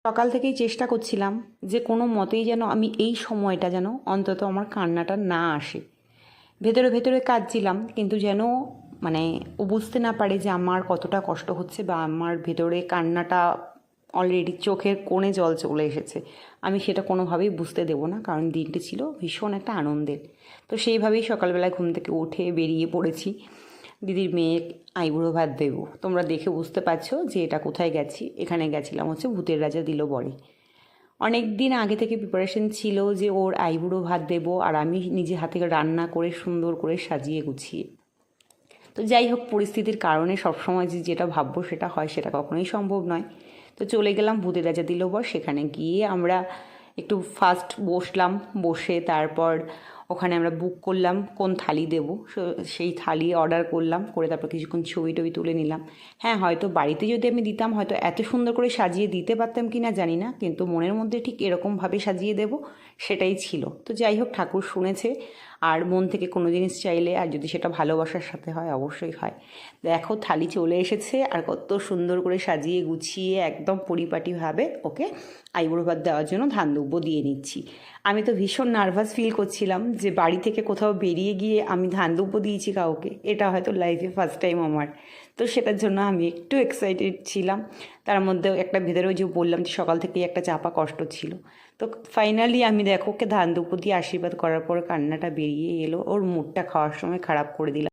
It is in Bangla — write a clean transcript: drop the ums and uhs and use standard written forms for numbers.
সকাল থেকেই চেষ্টা করছিলাম যে কোনো মতেই যেন আমি এই সময়টা যেন অন্তত আমার কান্নাটা না আসে। ভেতরে ভেতরে কাঁদছিলাম, কিন্তু যেন মানে ও বুঝতে না পারে যে আমার কতটা কষ্ট হচ্ছে, বা আমার ভেতরে কান্নাটা অলরেডি চোখের কোণে জল চলে এসেছে। আমি সেটা কোনোভাবেই বুঝতে দেবো না, কারণ দিনটি ছিল ভীষণ একটা আনন্দের। তো সেইভাবেই সকালবেলায় ঘুম থেকে উঠে বেরিয়ে পড়েছি দিদির মেয়ে আইবুড়ো ভাত দেবো। তোমরা দেখে বুঝতে পারছো যে এটা কোথায় গেছি। এখানে গেছিলাম হচ্ছে ভূতের রাজা দিল বরে। অনেক দিন আগে থেকে প্রিপারেশন ছিল যে ওর আইবুড়ো ভাত দেবো, আর আমি নিজে হাতে রান্না করে সুন্দর করে সাজিয়ে গুছিয়ে। তো যাই হোক, পরিস্থিতির কারণে সবসময় যে যেটা ভাববো সেটা হয়, সেটা কখনোই সম্ভব নয়। তো চলে গেলাম ভূতের রাজা দিল বর। সেখানে গিয়ে আমরা একটু ফার্স্ট বসলাম, বসে তারপর ওখানে আমরা বুক করলাম কোন থালি দেবো। সেই থালি অর্ডার করলাম, করে তারপর কিছুক্ষণ ছবি টবি তুলে নিলাম। হ্যাঁ, হয়তো বাড়িতে যদি আমি দিতাম হয়তো এত সুন্দর করে সাজিয়ে দিতে পারতাম কি না জানি না, কিন্তু মনের মধ্যে ঠিক এরকমভাবে সাজিয়ে দেবো সেটাই ছিল। তো যাই হোক, ঠাকুর শুনেছে। আর মন থেকে কোনো জিনিস চাইলে, আর যদি সেটা ভালোবাসার সাথে হয়, অবশ্যই হয়। দেখো থালি চলে এসেছে, আর কত সুন্দর করে সাজিয়ে গুছিয়ে একদম পরিপাটিভাবে ওকে আইবুড়ো ভাত দেওয়ার জন্য ধান দুব্বো দিয়ে নিচ্ছি। আমি তো ভীষণ নার্ভাস ফিল করছিলাম যে বাড়ি থেকে কোথাও বেরিয়ে গিয়ে আমি ধান দুব্বো দিয়েছি কাউকে, এটা হয়তো লাইফে ফার্স্ট টাইম আমার। তো সেটার জন্য আমি একটু এক্সাইটেড ছিলাম। তার মধ্যেও একটা ভেতরে, ওই যে বললাম যে সকাল থেকেই একটা চাপা কষ্ট ছিল। তো ফাইনালি আমি দেখো ওকে ধান দুব্বো দিয়ে আশীর্বাদ করার পর কান্নাটা বেরিয়ে এলো। ওর মুডটা খাওয়ার সময় খারাপ করে দিলাম।